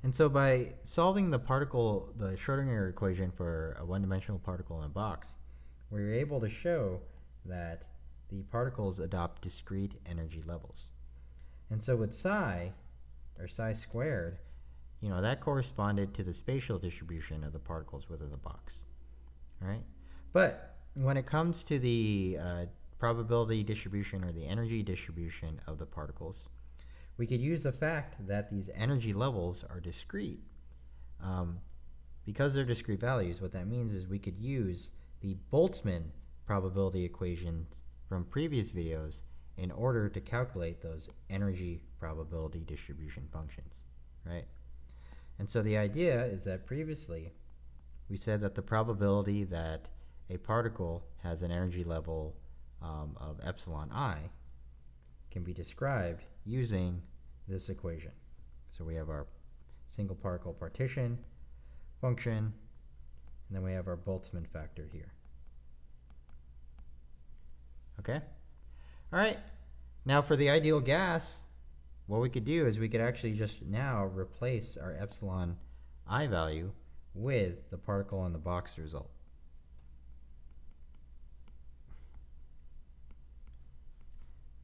And so by solving the Schrodinger equation for a one-dimensional particle in a box, we were able to show that the particles adopt discrete energy levels. And so with psi, or psi squared, that corresponded to the spatial distribution of the particles within the box, right? But when it comes to the probability distribution or the energy distribution of the particles, we could use the fact that these energy levels are discrete. Because they're discrete values, what that means is we could use the Boltzmann probability equations from previous videos in order to calculate those energy probability distribution functions, right? And so the idea is that previously we said that the probability that a particle has an energy level of epsilon I can be described using this equation. So we have our single particle partition function, and then we have our Boltzmann factor here. Okay? All right. Now for the ideal gas, what we could do is we could actually just now replace our epsilon I value with the particle in the box result.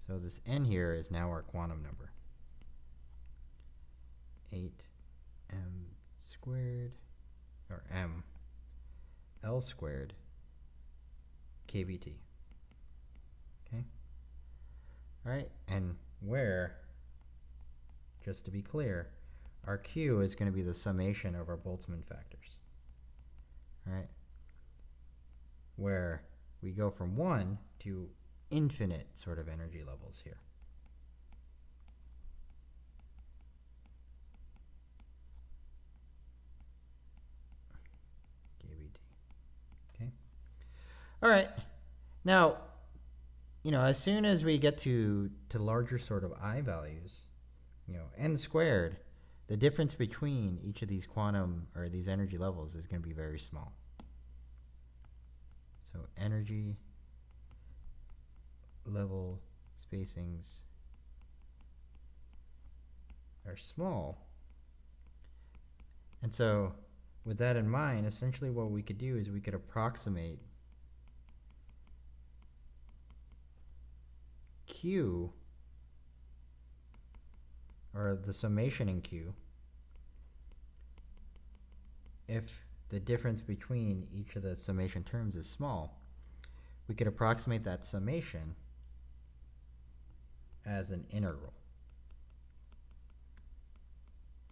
So this n here is now our quantum number. 8m squared, or m, L squared, kBt. Okay? Alright, and where, just to be clear, our Q is going to be the summation of our Boltzmann factors. Alright? Where we go from 1 to infinite sort of energy levels here. kBt. Okay? Alright. Now, as soon as we get to larger sort of I values, n squared, the difference between each of these quantum or these energy levels is going to be very small. So energy level spacings are small. And so with that in mind, essentially what we could do is we could approximate Q, or the summation in Q, if the difference between each of the summation terms is small, we could approximate that summation as an integral.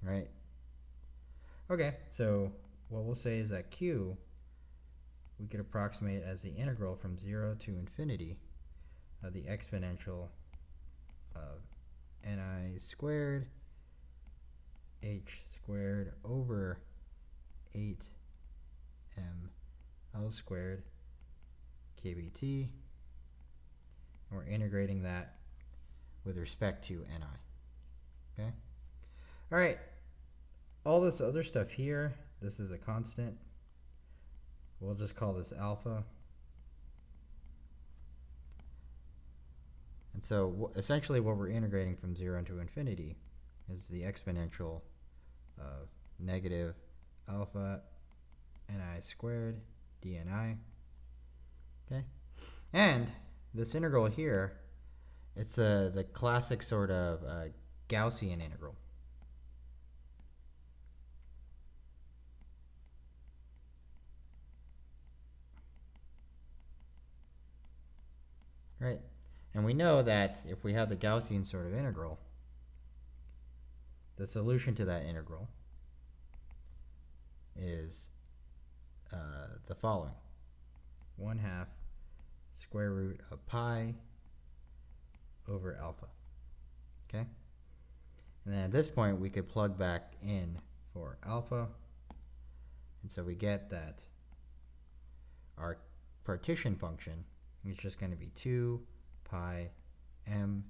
Right? Okay, so what we'll say is that Q we could approximate as the integral from 0 to infinity of the exponential of ni squared h squared over 8m L squared kBt, and we're integrating that with respect to ni. Okay? Alright, all this other stuff here, this is a constant. We'll just call this alpha. And so essentially what we're integrating from 0 to infinity is the exponential of negative alpha ni squared dni. Okay? And this integral here, it's the classic sort of Gaussian integral. Right? And we know that if we have the Gaussian sort of integral, the solution to that integral is the following. 1/2 square root of pi over alpha. Okay? And then at this point we could plug back in for alpha. And so we get that our partition function is just going to be 2 pi m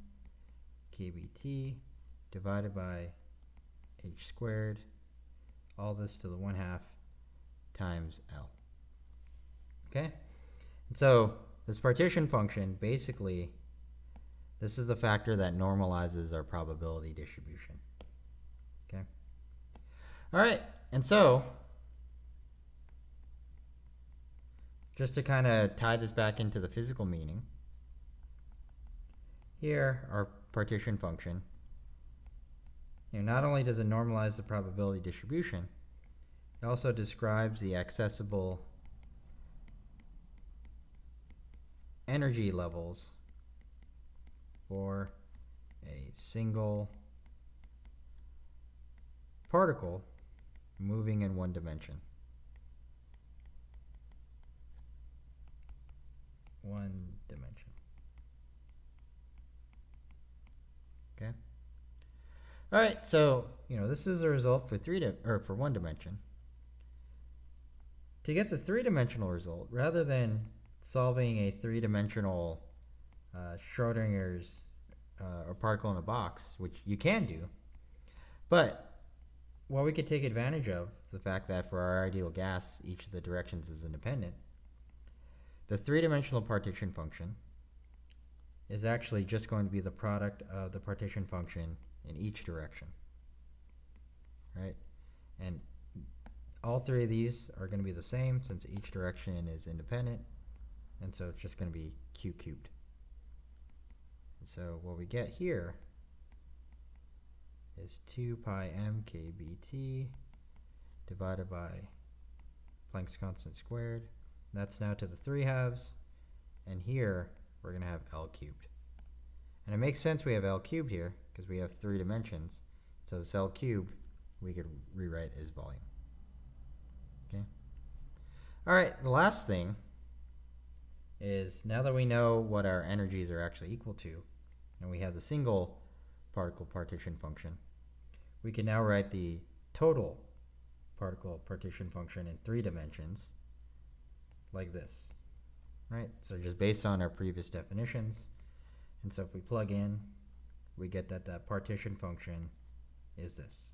kBt divided by h squared, all this to the 1/2 times L. Okay? And so this partition function, basically, this is the factor that normalizes our probability distribution. Okay? All right, and so just to kind of tie this back into the physical meaning, here our partition function, not only does it normalize the probability distribution, it also describes the accessible energy levels for a single particle moving in one dimension. Okay. All right. So this is a result for for one dimension. To get the three-dimensional result, rather than solving a three-dimensional Schrodinger's or particle in a box, which you can do, but what we could take advantage of the fact that for our ideal gas, each of the directions is independent. The three-dimensional partition function is actually just going to be the product of the partition function in each direction, right? And all three of these are going to be the same since each direction is independent, and so it's just going to be q cubed. And so what we get here is 2 pi m kbt divided by Planck's constant squared. That's now to the 3/2, and here we're going to have L cubed. And it makes sense we have L cubed here because we have 3 dimensions. So this L cubed we could rewrite as volume. Okay. All right, the last thing is, now that we know what our energies are actually equal to, and we have the single particle partition function, we can now write the total particle partition function in 3 dimensions like this, right? So just based on our previous definitions, and so if we plug in, we get that that partition function is this.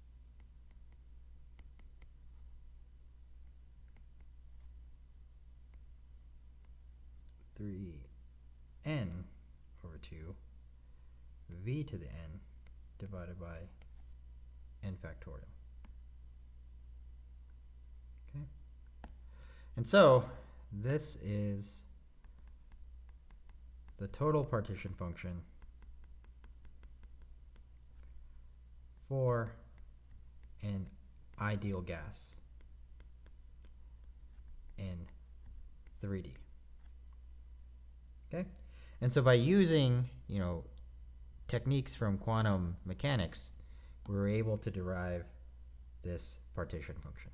(3n over 2 v to the n divided by n factorial). Okay. And so this is the total partition function for an ideal gas in 3D. Okay? And so by using, techniques from quantum mechanics, we were able to derive this partition function.